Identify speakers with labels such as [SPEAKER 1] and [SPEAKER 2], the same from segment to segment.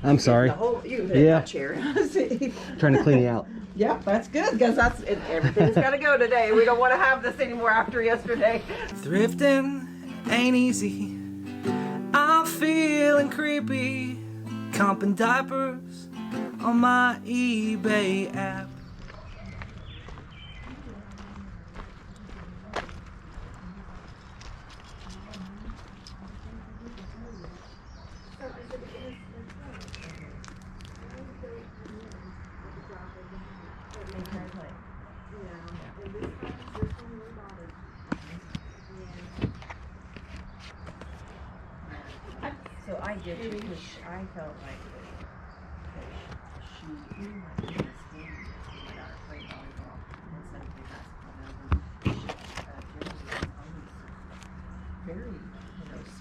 [SPEAKER 1] I'm sorry.
[SPEAKER 2] You can hit that chair.
[SPEAKER 1] Trying to clean you out.
[SPEAKER 2] Yep, that's good because everything's got to go today. We don't want to have this anymore after yesterday.
[SPEAKER 3] Thrifting ain't easy. I'm feeling creepy. Comping diapers on my eBay app.
[SPEAKER 2] So I did it because I felt like she didn't want to miss games. My daughter played volleyball and instead of play basketball. Very,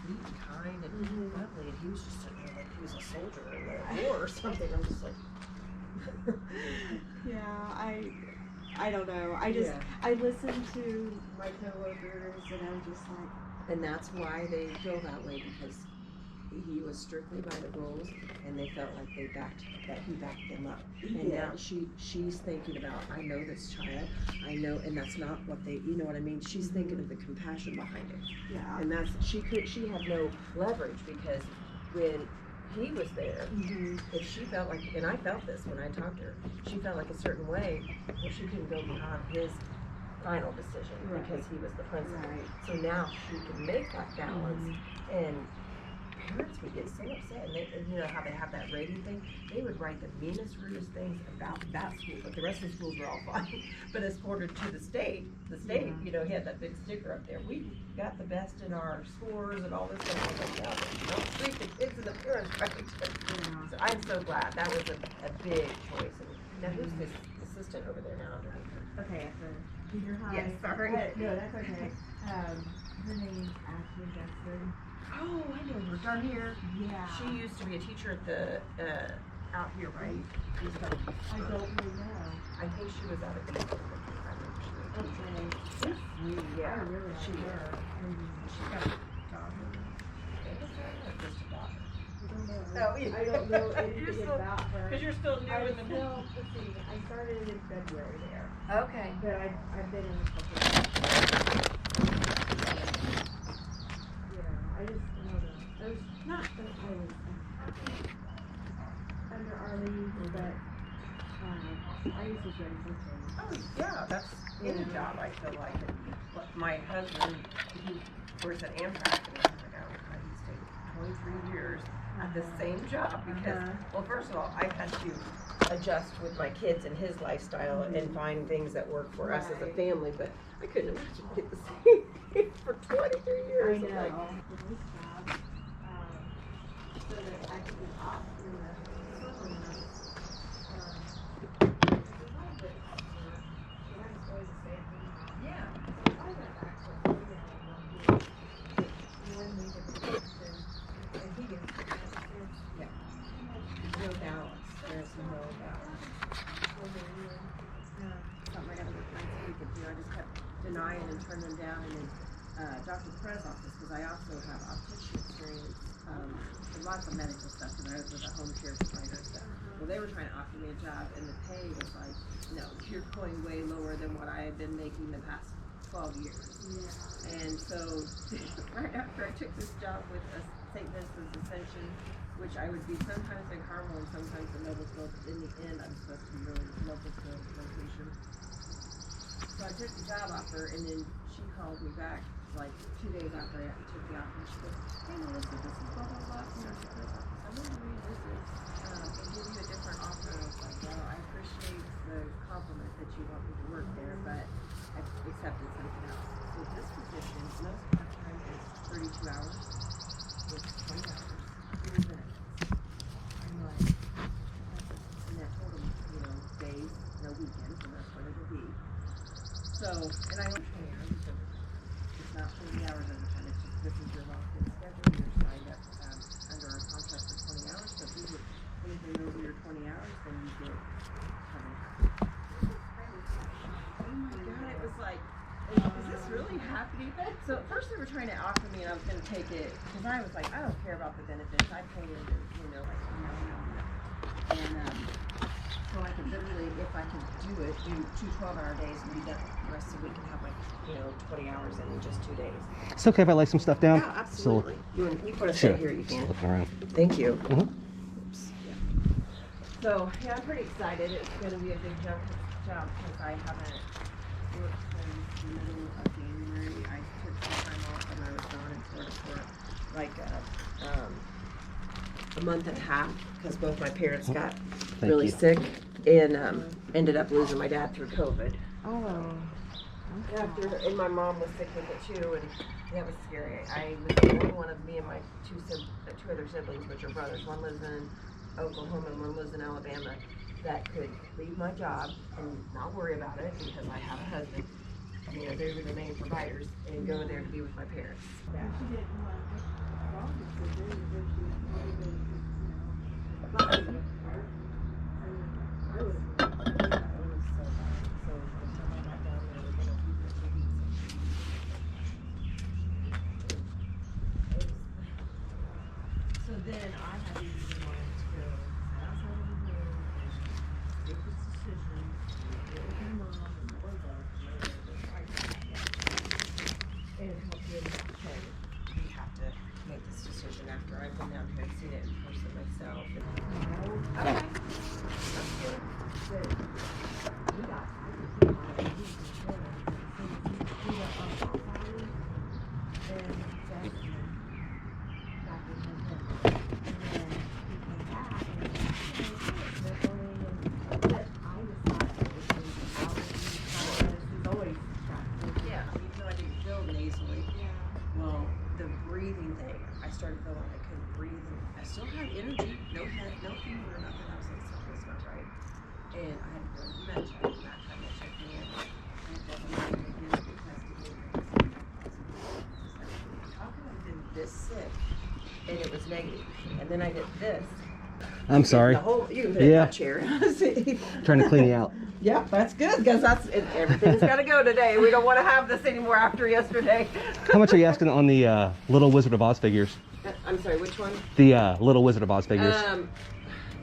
[SPEAKER 2] sweet and kind and lovely, and he was just sitting there like he was a soldier in the war or something. I'm just like,
[SPEAKER 4] I don't know. I listen to my coworkers and I'm just like.
[SPEAKER 2] And that's why they feel that way, because he was strictly by the rules, and they felt like he backed them up. And now she's thinking about, I know this child, I know, and that's not what they, you know what I mean? She's thinking of the compassion behind it.
[SPEAKER 4] Yeah.
[SPEAKER 2] And that's, she had no leverage, because when he was there, if she felt like, and I felt this when I talked to her, she felt like a certain way, well, she couldn't go beyond his final decision because he was the principal.
[SPEAKER 4] Right.
[SPEAKER 2] So now she can make that balance, and parents would get so upset, and they, how they have that rating thing, they would write the meanest, rudest things about that school, but the rest of the schools were all fine. But as ordered to the state, he had that big sticker up there, we got the best in our scores and all this stuff. I was like, yeah, but don't treat the kids and the parents right. So I'm so glad. That was a big choice. And now who's this assistant over there now underneath her?
[SPEAKER 4] Okay, at the junior high.
[SPEAKER 2] Yes, sorry.
[SPEAKER 4] No, that's okay. Her name's Ashley Jackson.
[SPEAKER 2] Oh, I know her. Down here.
[SPEAKER 4] Yeah.
[SPEAKER 2] She used to be a teacher at the out here, right?
[SPEAKER 4] I don't really know.
[SPEAKER 2] I think she was out at Greenfield.
[SPEAKER 4] Okay. She's sweet.
[SPEAKER 2] Yeah.
[SPEAKER 4] I really like
[SPEAKER 2] She
[SPEAKER 4] her.
[SPEAKER 2] She got a daughter. Just a daughter.
[SPEAKER 4] I don't know anything about her.
[SPEAKER 2] Because you're still new in the
[SPEAKER 4] middle. Let's see. I started in February there.
[SPEAKER 2] Okay.
[SPEAKER 4] But I've been in a couple of I just know that I was not that I was unhappy under Arlene, but I used to do something.
[SPEAKER 2] Oh yeah, that's any job I feel like. My husband, he works at Amtrak, and he's like, he stayed 23 years at the same job because, well, first of all, I've had to adjust with my kids and his lifestyle and find things that work for us as a family, but I couldn't imagine get the same thing for 23 years.
[SPEAKER 4] I know. Like, so that I could be off in the summer months.
[SPEAKER 2] Yeah. No balance. There's no balance. Something I gotta look next week and I just kept denying and turning them down, and then Dr. Perez's office, because I also have optician experience, lots of medical stuff, because I was with a home care provider and stuff. Well, they were trying to offer me a job, and the pay was like, no, you're going way lower than what I had been making the past 12 years. Yeah. And so, right after I took this job with St. Vincent's Ascension, which I would be sometimes in Carmel and sometimes in Noblesville, but in the end, I'm supposed to be really Noblesville location. So I took the job offer, and then she called me back like 2 days after I took the offer. She goes, hey Melissa, this is blah blah blah. I'm going to revisit and give you a different offer. And I was like, well, I appreciate the compliment that you want me to work there, but I've accepted something else. So this position, most part-time is 32 hours with 20 hours, 3 minutes. I'm like, and that total, days, no weekends, and that's what it'll be. So, and I don't 20 hours, so it's not 20 hours every time, it's just, this is your locked-in schedule, you're signed up under our contract for 20 hours, so if you get anything over your 20 hours, then you get 20 hours. Oh my God, it was like, is this really happening? So at first they were trying to offer me, and I was going to take it, because I was like, I don't care about the benefits, I pay into, like, no. literally, if I could do it, do 2 12-hour days and be done the rest of the week and have like, 20 hours in just 2 days.
[SPEAKER 1] It's okay if I lay some stuff down.
[SPEAKER 2] Yeah, absolutely. You want to
[SPEAKER 1] Sure.
[SPEAKER 2] sit here, you
[SPEAKER 1] Just
[SPEAKER 2] can.
[SPEAKER 1] looking around.
[SPEAKER 2] Thank you.
[SPEAKER 1] Mhm.
[SPEAKER 2] Oops. Yeah. So, yeah, I'm pretty excited. It's going to be a big job because I haven't worked since the middle of January. I took some time off and I was gone in Florida for like a month and a half because both my parents got really
[SPEAKER 1] you.
[SPEAKER 2] sick and ended up losing my dad through COVID.
[SPEAKER 4] Oh.
[SPEAKER 2] And my mom was sick with it too, and that was scary. I was the only one of me and my two other siblings, which are brothers. One lives in Oklahoma and one lives in Alabama, that could leave my job and not worry about it because I have a husband. They were the main providers, and go there to be with my parents. Yeah. So then I had to be the one to go outside of the room and make this decision, get with my mom and the boys and help them. Okay, we have to make this decision after I've been down here and seen it in person myself. Okay. That's good. Good. We got started feeling like I couldn't breathe, and I still had energy, no head, no fever, nothing. I was like, something's not right. And I had to go to the med check, and that time they checked me in. And they did the testing, how could I have been this sick? And it was negative. And then I did this.
[SPEAKER 1] I'm sorry.
[SPEAKER 2] The whole, you can put it in that chair.
[SPEAKER 1] Trying to clean you out.
[SPEAKER 2] Yeah, that's good, because everything's got to go today. We don't want to have this anymore after yesterday.
[SPEAKER 1] How much are you asking on the Little Wizard of Oz figures?
[SPEAKER 2] I'm sorry, which one?
[SPEAKER 1] The Little Wizard of Oz figures.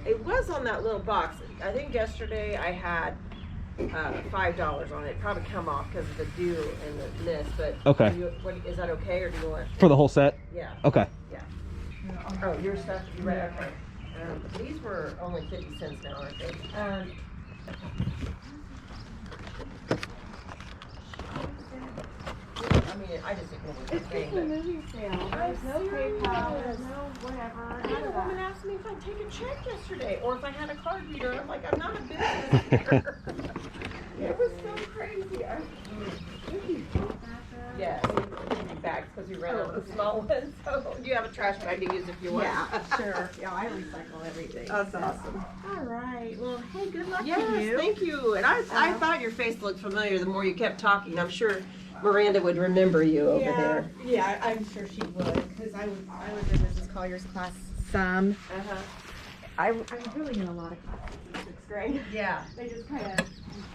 [SPEAKER 2] It was on that little box. I think yesterday I had $5 on it. Probably come off because of the dew and the mist, but
[SPEAKER 1] okay.
[SPEAKER 2] Is that okay, or do you want?
[SPEAKER 1] For the whole set?
[SPEAKER 2] Yeah.
[SPEAKER 1] Okay.
[SPEAKER 2] Yeah. Oh, your stuff? You read okay. These were only 50 cents now, aren't they? I mean, I just didn't know what
[SPEAKER 4] It's just a moving sale. There's no PayPal, there's no whatever.
[SPEAKER 2] I had a woman ask me if I'd take a check yesterday, or if I had a card reader. I'm like, I'm not a business here. It was so crazy. Yes, bags because we ran out of the small ones. So you have a trash bag to use if you want.
[SPEAKER 4] Yeah, sure. Yeah, I recycle everything.
[SPEAKER 2] That's awesome.
[SPEAKER 4] All right. Well, hey, good luck to
[SPEAKER 2] Yes,
[SPEAKER 4] you.
[SPEAKER 2] thank you. And I thought your face looked familiar the more you kept talking. I'm sure Miranda would remember you over there.
[SPEAKER 4] Yeah, I'm sure she would, because I was in Mrs. Collier's class some. I'm really in a lot of classes in 6th grade.
[SPEAKER 2] Yeah.
[SPEAKER 4] They just kind of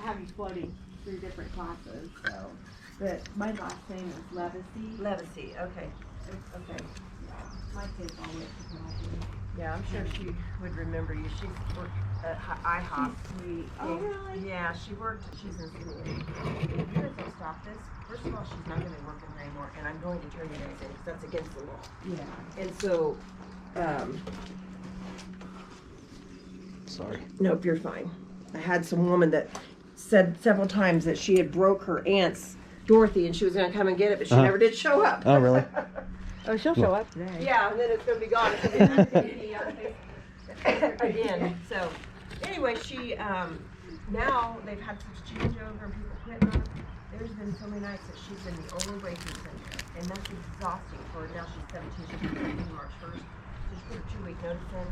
[SPEAKER 4] have you floating through different classes. So, but my last name is Levacy.
[SPEAKER 2] Levacy, okay. Okay.
[SPEAKER 4] My kids all went to college.
[SPEAKER 2] Yeah, I'm sure she would remember you. She worked at IHOP.
[SPEAKER 4] She's sweet. Oh, really?
[SPEAKER 2] Yeah, she's in school. If you guys don't stop this, first of all, she's not going to be working here anymore, and I'm going to turn you guys in because that's against the law.
[SPEAKER 4] Yeah.
[SPEAKER 2] And so,
[SPEAKER 1] Sorry.
[SPEAKER 2] nope, you're fine. I had some woman that said several times that she had broke her aunt's Dorothy and she was going to come and get it, but she never did show up.
[SPEAKER 1] Oh, really?
[SPEAKER 4] Oh, she'll show up today.
[SPEAKER 2] Yeah, and then it's going to be gone. Again. So, anyway, she, now they've had such changeover and people quitting on her. There's been so many nights that she's been the only waiting center, and that's exhausting for her. Now she's 17, she's going to be March 1st. So she put her 2-week notice in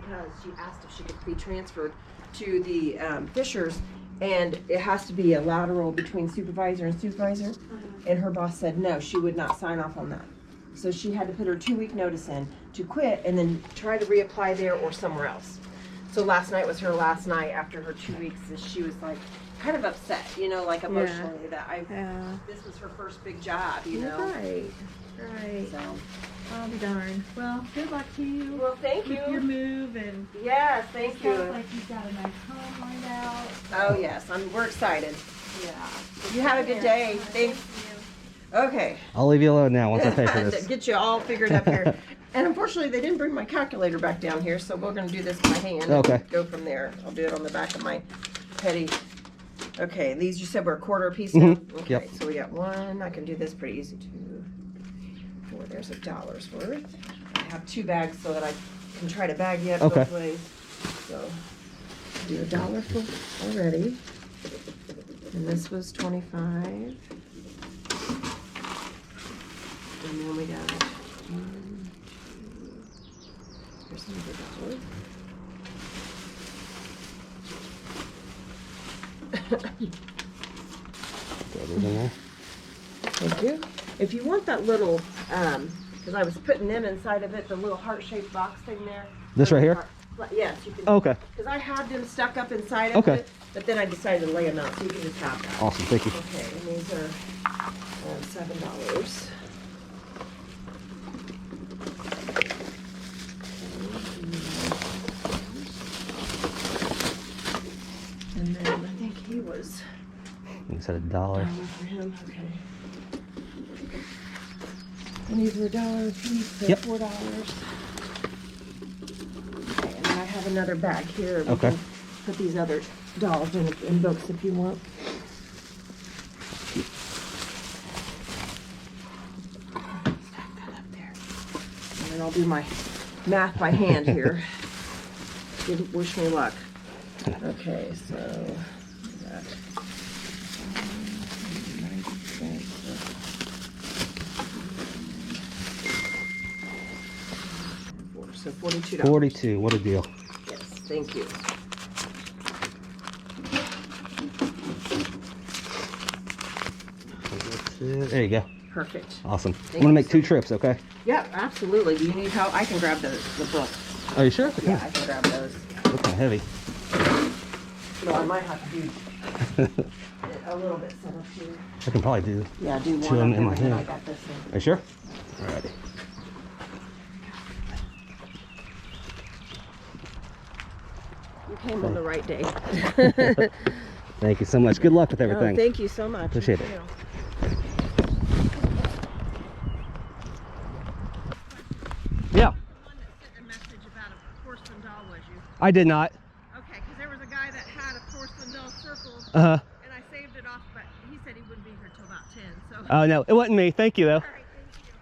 [SPEAKER 2] because she asked if she could be transferred to the Fishers, and it has to be a lateral between supervisor and supervisor. And her boss said no, she would not sign off on that. So she had to put her 2-week notice in to quit and then try to reapply there or somewhere else. So last night was her last night after her 2 weeks, and she was like kind of upset, like emotionally that this was her first big job,
[SPEAKER 4] Right.
[SPEAKER 2] So
[SPEAKER 4] I'll be darned. Well, good luck to you.
[SPEAKER 2] well, thank you.
[SPEAKER 4] With your move and
[SPEAKER 2] Yes. Yes, thank you.
[SPEAKER 4] Sounds like you've got a nice home lined out.
[SPEAKER 2] Oh, yes, we're excited.
[SPEAKER 4] Yeah.
[SPEAKER 2] You have a good day. Thanks. Okay.
[SPEAKER 1] I'll leave you alone now once I pay for this.
[SPEAKER 2] Get you all figured up here. And unfortunately, they didn't bring my calculator back down here, so we're going to do this by hand.
[SPEAKER 1] Okay.
[SPEAKER 2] And go from there. I'll do it on the back of my petty. Okay, these you said were a quarter a piece now? Okay,
[SPEAKER 1] Yep.
[SPEAKER 2] so we got one. I can do this pretty easy. 2, 4. There's $1 worth. I have 2 bags so that I can try to bag you up
[SPEAKER 1] Okay.
[SPEAKER 2] both ways. So do $1 for already. And this was 25. And then we got 1, 2. Here's another $1. Thank you. If you want that little, because I was putting them inside of it, the little heart-shaped box thing there.
[SPEAKER 1] This right here?
[SPEAKER 2] Yes, you can.
[SPEAKER 1] Okay.
[SPEAKER 2] Because I had them stuck up inside of
[SPEAKER 1] Okay.
[SPEAKER 2] it, but then I decided to lay them out, so you can just have that.
[SPEAKER 1] Awesome, thank you.
[SPEAKER 2] Okay, and these are $7. And then I think he was
[SPEAKER 1] You said $1.
[SPEAKER 2] for him. Okay. And these were $1 a piece, so
[SPEAKER 1] Yep.
[SPEAKER 2] $4. Okay, and then I have another bag here. We
[SPEAKER 1] Okay.
[SPEAKER 2] can put these other dolls in books if you want. Stack that up there. And then I'll do my math by hand here. Wish me luck. Okay, so that 90 cents. So $42.
[SPEAKER 1] 42, what a deal.
[SPEAKER 2] Yes, thank you.
[SPEAKER 1] There you go.
[SPEAKER 2] Perfect.
[SPEAKER 1] Awesome. I'm
[SPEAKER 2] Thank
[SPEAKER 1] gonna
[SPEAKER 2] you
[SPEAKER 1] make
[SPEAKER 2] so
[SPEAKER 1] 2
[SPEAKER 2] much.
[SPEAKER 1] trips, okay?
[SPEAKER 2] Yeah, absolutely. Do you need help? I can grab the book.
[SPEAKER 1] Are you sure?
[SPEAKER 2] Yeah, I can grab those.
[SPEAKER 1] Looking heavy.
[SPEAKER 2] No, I might have to do a little bit set up here.
[SPEAKER 1] I can probably do.
[SPEAKER 2] Yeah, do one
[SPEAKER 1] Two of them
[SPEAKER 2] of
[SPEAKER 1] in my
[SPEAKER 2] and then I
[SPEAKER 1] hand.
[SPEAKER 2] got this one.
[SPEAKER 1] Are you sure? Alrighty.
[SPEAKER 2] You came on the right day.
[SPEAKER 1] Thank you so much. Good luck with
[SPEAKER 2] Oh,
[SPEAKER 1] everything.
[SPEAKER 2] thank you so much.
[SPEAKER 1] Appreciate it. Yeah,
[SPEAKER 2] One that sent a message about a porcelain doll, was you?
[SPEAKER 1] I did not.
[SPEAKER 2] Okay, because there was a guy that had a porcelain doll circle,
[SPEAKER 1] Uh-huh.
[SPEAKER 2] and I saved it off, but he said he wouldn't be here till about 10, so.
[SPEAKER 1] Oh, no, it wasn't me. Thank you, though.
[SPEAKER 2] All right, thank you.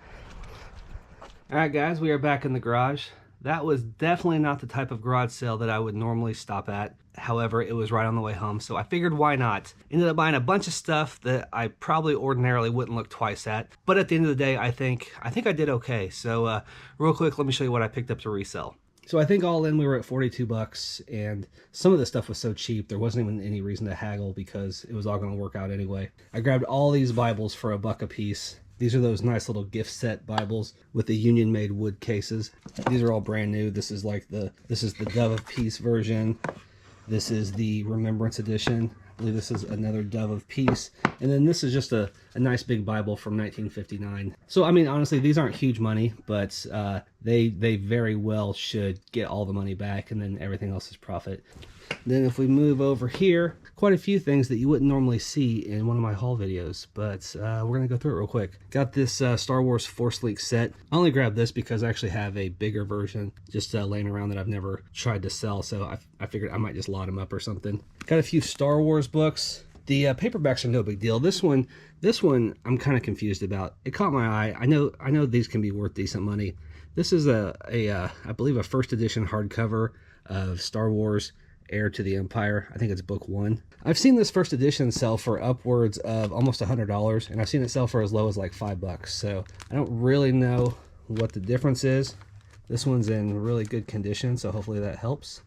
[SPEAKER 3] All right, guys, we are back in the garage. That was definitely not the type of garage sale that I would normally stop at. However, it was right on the way home, so I figured why not. Ended up buying a bunch of stuff that I probably ordinarily wouldn't look twice at. But at the end of the day, I think I did okay. So real quick, let me show you what I picked up to resell. So I think all in we were at 42 bucks, and some of the stuff was so cheap there wasn't even any reason to haggle because it was all going to work out anyway. I grabbed all these Bibles for $1 a piece. These are those nice little gift set Bibles with the union made wood cases. These are all brand new. This is the Dove of Peace version. This is the Remembrance edition. I believe this is another Dove of Peace. And then this is just a nice big Bible from 1959. So, I mean, honestly, these aren't huge money, but they very well should get all the money back, and then everything else is profit. Then if we move over here, quite a few things that you wouldn't normally see in one of my haul videos, but we're going to go through it real quick. Got this Star Wars Force Leak set. I only grabbed this because I actually have a bigger version just laying around that I've never tried to sell, so I figured I might just lot them up or something. Got a few Star Wars books. The paperbacks are no big deal. This one I'm kind of confused about. It caught my eye. I know these can be worth decent money. This is I believe a first edition hardcover of Star Wars Heir to the Empire. I think it's book 1. I've seen this first edition sell for upwards of almost $100, and I've seen it sell for as low as like $5. So I don't really know what the difference is. This one's in really good condition, so hopefully that helps.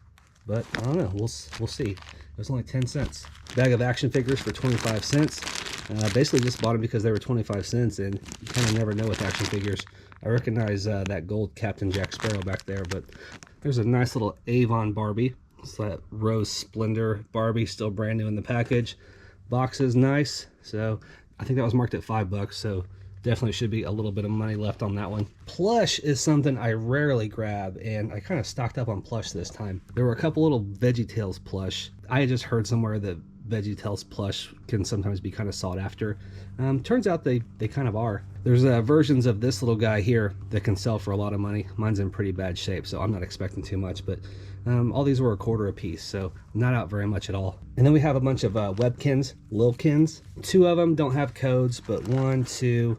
[SPEAKER 3] But I don't know. We'll see. It was only 10 cents. Bag of action figures for 25 cents. Basically just bought them because they were 25 cents, and you kind of never know with action figures. I recognize that gold Captain Jack Sparrow back there, but there's a nice little Avon Barbie. It's that Rose Splendor Barbie, still brand new in the package. Box is nice, so I think that was marked at $5, so definitely should be a little bit of money left on that one. Plush is something I rarely grab, and I kind of stocked up on plush this time. There were a couple little VeggieTales plush. I had just heard somewhere that VeggieTales plush can sometimes be kind of sought after. Turns out they kind of are. There's versions of this little guy here that can sell for a lot of money. Mine's in pretty bad shape, so I'm not expecting too much, but all these were $1 a piece, so not out very much at all. And then we have a bunch of Webkins, Lilkins. 2 of them don't have codes, but 1, 2,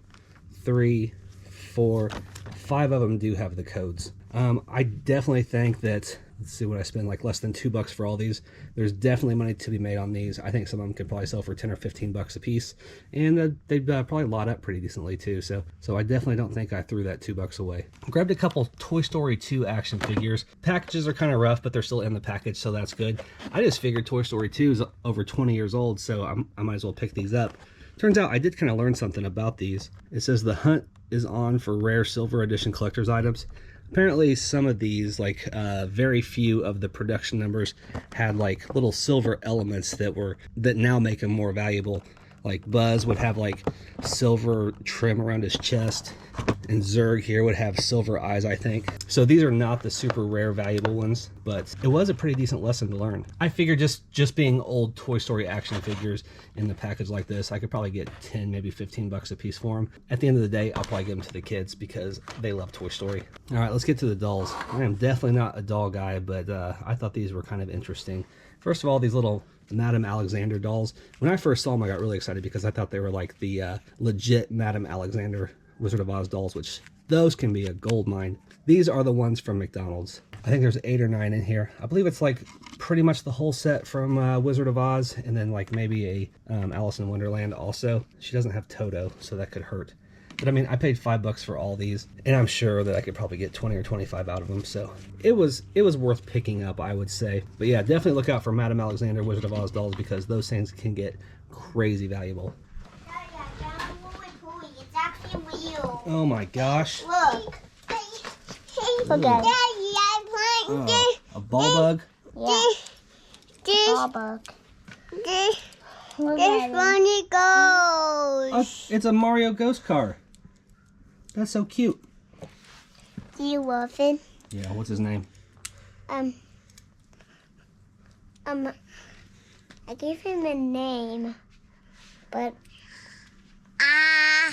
[SPEAKER 3] 3, 4, 5 of them do have the codes. I definitely think that, let's see what I spend, like less than $2 for all these. There's definitely money to be made on these. I think some of them could probably sell for 10 or 15 bucks a piece, and they'd probably lot up pretty decently too. So I definitely don't think I threw that $2 away. Grabbed a couple Toy Story 2 action figures. Packages are kind of rough, but they're still in the package, so that's good. I just figured Toy Story 2 is over 20 years old, so I might as well pick these up. Turns out I did kind of learn something about these. It says the hunt is on for rare silver edition collector's items. Apparently some of these, like very few of the production numbers, had like little silver elements that now make them more valuable. Like Buzz would have like silver trim around his chest, and Zurg here would have silver eyes, I think. So these are not the super rare valuable ones, but it was a pretty decent lesson to learn. I figured just being old Toy Story action figures in the package like this, I could probably get 10, maybe 15 bucks a piece for them. At the end of the day, I'll probably give them to the kids because they love Toy Story. All right, let's get to the dolls. I am definitely not a doll guy, but I thought these were kind of interesting. First of all, these little Madame Alexander dolls. When I first saw them, I got really excited because I thought they were like the legit Madame Alexander Wizard of Oz dolls, which those can be a gold mine. These are the ones from McDonald's. I think there's 8 or 9 in here. I believe it's like pretty much the whole set from Wizard of Oz, and then like maybe a Alice in Wonderland also. She doesn't have Toto, so that could hurt. But I mean, I paid $5 for all these, and I'm sure that I could probably get 20 or 25 out of them. So it was worth picking up, I would say. But yeah, definitely look out for Madame Alexander Wizard of Oz dolls because those things can get crazy valuable.
[SPEAKER 5] It's actually real.
[SPEAKER 3] Oh my gosh.
[SPEAKER 5] Look. Look at it.
[SPEAKER 3] A ball bug?
[SPEAKER 5] Yeah. Ball bug. This one it goes.
[SPEAKER 3] It's a Mario ghost car. That's so cute.
[SPEAKER 5] Do you love it?
[SPEAKER 3] Yeah, what's his name?
[SPEAKER 5] I gave him a name, but I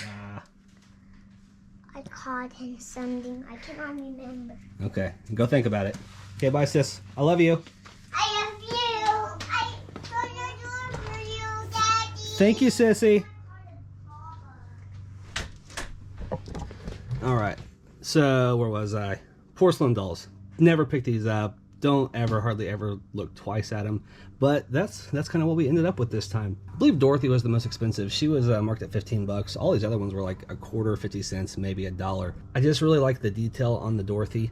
[SPEAKER 5] called him something. I cannot remember.
[SPEAKER 3] Okay, go think about it. Okay, bye, sis. I love you.
[SPEAKER 5] I love you. I close the door for you, Daddy.
[SPEAKER 3] Thank you, sissy. All right, so where was I? Porcelain dolls. Never pick these up. Don't hardly ever look twice at them. But that's kind of what we ended up with this time. I believe Dorothy was the most expensive. She was marked at 15 bucks. All these other ones were like a quarter, 50 cents, maybe $1. I just really like the detail on the Dorothy.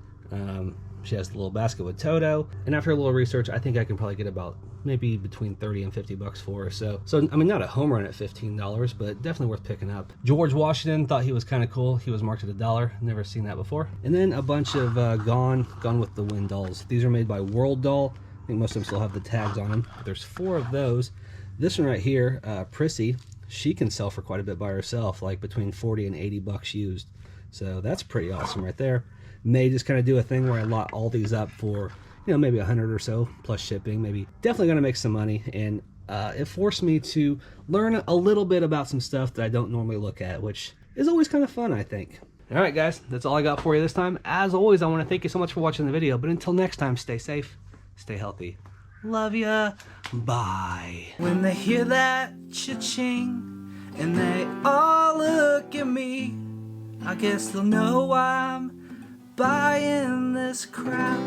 [SPEAKER 3] She has the little basket with Toto, and after a little research, I think I can probably get about maybe between 30 and 50 bucks for her. So I mean, not a home run at $15, but definitely worth picking up. George Washington, thought he was kind of cool. He was marked at $1. Never seen that before. And then a bunch of Gone with the Wind dolls. These are made by World Doll. I think most of them still have the tags on them. There's 4 of those. This one right here, Prissy, she can sell for quite a bit by herself, like between 40 and 80 bucks used. So that's pretty awesome right there. May just kind of do a thing where I lot all these up for, you know, maybe 100 or so plus shipping. Maybe definitely gonna make some money, and it forced me to learn a little bit about some stuff that I don't normally look at, which is always kind of fun, I think. All right, guys, that's all I got for you this time. As always, I want to thank you so much for watching the video, but until next time, stay safe, stay healthy. Love ya. Bye.
[SPEAKER 6] When they hear that cha-ching and they all look at me, I guess they'll know I'm buying this crap.